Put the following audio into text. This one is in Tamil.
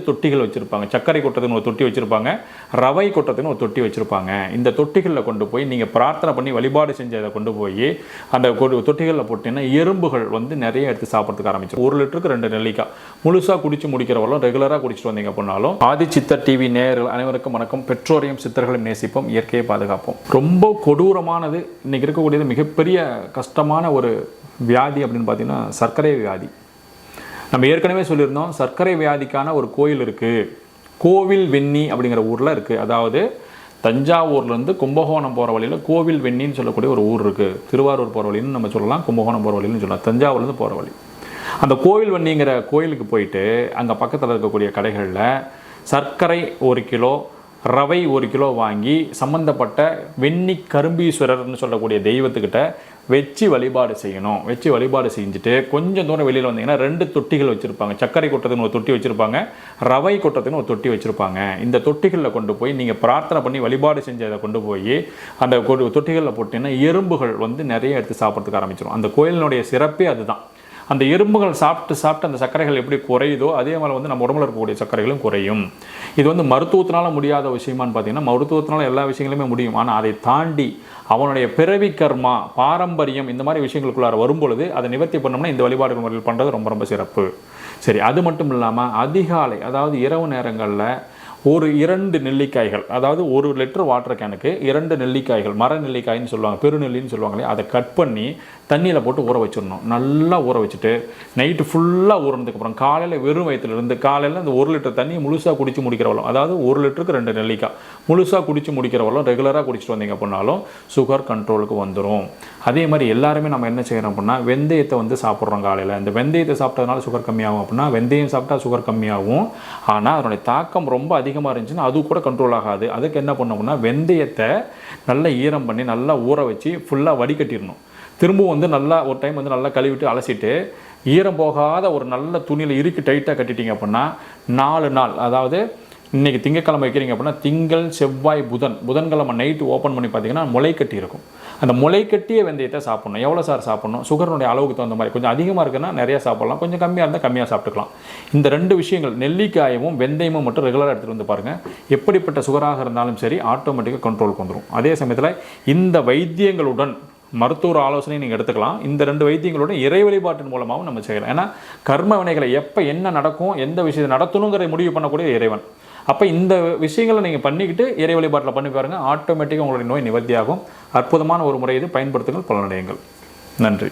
தொட்டிகள் வச்சுருப்பாங்க. சர்க்கரை கொட்டத்துன்னு ஒரு தொட்டி வச்சுருப்பாங்க, ரவை கொட்டத்துன்னு ஒரு தொட்டி வச்சுருப்பாங்க. இந்த தொட்டிகளில் கொண்டு போய் நீங்கள் பிரார்த்தனை பண்ணி வழிபாடு செஞ்சு அதை கொண்டு போய் அந்த தொட்டிகளில் போட்டிங்கன்னா எறும்புகள் வந்து நிறைய எடுத்து சாப்பிட்றதுக்கு ஆரம்பிச்சிடும். 1 லிட்டருக்கு 2 நெல்லிக்காய் முழுசாக குடிச்சு முடிக்கிறவங்களும் ரெகுலராக குடிச்சிட்டு வந்தீங்க அப்படின்னாலும். ஆதி சித்தர் டிவி நேயர்கள் அனைவருக்கும் வணக்கம். பெற்றோரையும் சித்தர்களையும் நேசிப்போம், இயற்கையை பாதுகாப்போம். ரொம்ப கொடூரமானது இன்னைக்கு இருக்கக்கூடியது மிகப்பெரிய கஷ்டமான ஒரு வியாதி அப்படின்னு பார்த்தீங்கன்னா சர்க்கரை வியாதி. நம்ம ஏற்கனவே சொல்லியிருந்தோம், சர்க்கரை வியாதிக்கான ஒரு கோயில் இருக்குது, கோவில் வெண்ணி அப்படிங்கிற ஊரில் இருக்குது. அதாவது தஞ்சாவூர்லேருந்து கும்பகோணம் போகிற வழியில் கோவில் வெண்ணின்னு சொல்லக்கூடிய ஒரு ஊர் இருக்குது. திருவாரூர் போகிற வழின்னு நம்ம சொல்லலாம், கும்பகோணம் போகிற வழின்னு சொல்லலாம், தஞ்சாவூர்லேருந்து போகிற வழி. அந்த கோவில் வெண்ணிங்கிற கோயிலுக்கு போயிட்டு அங்கே பக்கத்தில் இருக்கக்கூடிய கடைகளில் சர்க்கரை 1 கிலோ, ரவை 1 கிலோ வாங்கி சம்மந்தப்பட்ட வெண்ணி கரும்பீஸ்வரர்னு சொல்லக்கூடிய தெய்வத்துக்கிட்ட வச்சு வழிபாடு செய்யணும். வச்சு வழிபாடு செஞ்சுட்டு கொஞ்சம் தூரம் வெளியில் வந்தீங்கன்னா 2 தொட்டிகள் வச்சுருப்பாங்க. சர்க்கரை கொட்டத்துன்னு ஒரு தொட்டி வச்சுருப்பாங்க, ரவை கொட்டத்துன்னு ஒரு தொட்டி வச்சுருப்பாங்க. இந்த தொட்டிகளில் கொண்டு போய் நீங்கள் பிரார்த்தனை பண்ணி வழிபாடு செஞ்சு அதை கொண்டு போய் அந்த தொட்டிகளில் போட்டிங்கன்னா எறும்புகள் வந்து நிறைய எடுத்து சாப்பிட்றதுக்கு ஆரம்பிச்சிடும். அந்த கோயிலினுடைய சிறப்பே அதுதான். அந்த எறும்புகள் சாப்பிட்டு அந்த சர்க்கரைகள் எப்படி குறையுதோ அதே மாதிரி வந்து நம்ம உடம்புல இருக்கக்கூடிய சர்க்கரைகளும் குறையும். இது வந்து மருத்துவத்தினால முடியாத விஷயமானு பார்த்தீங்கன்னா, மருத்துவத்தினால எல்லா விஷயங்களுமே முடியும். ஆனால் அதை தாண்டி அவனுடைய பிறவி கர்மா, பாரம்பரியம், இந்த மாதிரி விஷயங்களுக்குள்ளார வரும்பொழுது அதை நிவர்த்தி பண்ணோம்னா இந்த வழிபாடு முறையில் பண்ணுறது ரொம்ப ரொம்ப சிறப்பு. சரி, அது மட்டும் இல்லாமல் அதிகாலை, அதாவது இரவு நேரங்களில் ஒரு 2 நெல்லிக்காய்கள், அதாவது 1 லிட்டர் வாட்டர் கேனுக்கு 2 நெல்லிக்காய்கள், மர நெல்லிக்காய்ன்னு சொல்லுவாங்க, பெருநெல்லின்னு சொல்லுவாங்களே, அதை கட் பண்ணி தண்ணியில் போட்டு ஊற வச்சிடணும். நல்லா ஊற வச்சுட்டு நைட்டு ஃபுல்லாக ஊறினதுக்கப்புறம் காலையில் வெறும் வயிற்றுலேருந்து காலையில் அந்த 1 லிட்டர் தண்ணியை முழுசாக குடிச்சு முடிக்கிறவளும், அதாவது 1 லிட்டருக்கு 2 நெல்லிக்காய் முழுசாக குடிச்சு முடிக்கிறவளும் ரெகுலராக குடிச்சிட்டு வந்தீங்க அப்படின்னாலும் சுகர் கண்ட்ரோலுக்கு வந்துடும். அதே மாதிரி எல்லாருமே நம்ம என்ன செய்யறோம் அப்படின்னா, வெந்தயத்தை வந்து சாப்பிட்றோம் காலையில். இந்த வெந்தயத்தை சாப்பிட்டதுனால சுகர் கம்மியாகும் அப்படின்னா, வெந்தயம் சாப்பிட்டா சுகர் கம்மியாகும். ஆனால் அதனுடைய தாக்கம் ரொம்ப அதிகமாக இருந்துச்சுன்னா அது கூட கண்ட்ரோல் ஆகாது. அதுக்கு என்ன பண்ணோம்னா, வெந்தயத்தை நல்லா ஈரம் பண்ணி நல்லா ஊற வச்சு ஃபுல்லாக வடிகட்டிடணும். திரும்பவும் வந்து நல்லா ஒரு டைம் வந்து நல்லா கழுவிட்டு அலசிட்டு ஈரம் போகாத ஒரு நல்ல துணியில் இறுக்கி டைட்டாக கட்டிட்டீங்க அப்படின்னா 4 நாள், அதாவது இன்றைக்கி திங்கக்கிழமை வைக்கிறீங்க அப்படின்னா திங்கள், செவ்வாய், புதன்கிழமை நைட்டு ஓப்பன் பண்ணி பார்த்தீங்கன்னா முளைக்கட்டி இருக்கும். அந்த முளைக்கட்டிய வெந்தயத்தை சாப்பிட்ணும். எவ்வளோ சார் சாப்பிட்ணும்? சுகருடைய அளவுக்கு தகுந்த மாதிரி. கொஞ்சம் அதிகமாக இருக்குன்னா நிறையா சாப்பிட்லாம், கொஞ்சம் கம்மியாக இருந்தால் கம்மியாக சாப்பிட்டுக்கலாம். இந்த 2 விஷயங்கள் நெல்லிக்காயமும் வெந்தயமும் மட்டும் ரெகுலராக எடுத்துகிட்டு வந்து பாருங்கள். எப்படிப்பட்ட சுகராக இருந்தாலும் சரி ஆட்டோமேட்டிக்காக கண்ட்ரோலுக்கு வந்துடும். அதே சமயத்தில் இந்த வைத்தியங்களுடன் மருத்துவ ஆலோசனை நீங்கள் எடுத்துக்கலாம். இந்த 2 வைத்தியங்களுடன் இறை வழிபாட்டின் மூலமாகவும் நம்ம செய்யலாம். ஏன்னா கர்ம வினைகளை எப்போ என்ன நடக்கும், எந்த விஷயத்தை நடத்தணுங்கிற முடிவு பண்ணக்கூடிய இறைவன். அப்போ இந்த விஷயங்களை நீங்கள் பண்ணிக்கிட்டு இறை வழிபாட்டில் பண்ணி பாருங்கள், ஆட்டோமேட்டிக்காக உங்களுடைய நோய் நிவர்த்தியாகும். அற்புதமான ஒரு முறை இது, பயன்படுத்துங்கள், பலனடையுங்கள். நன்றி.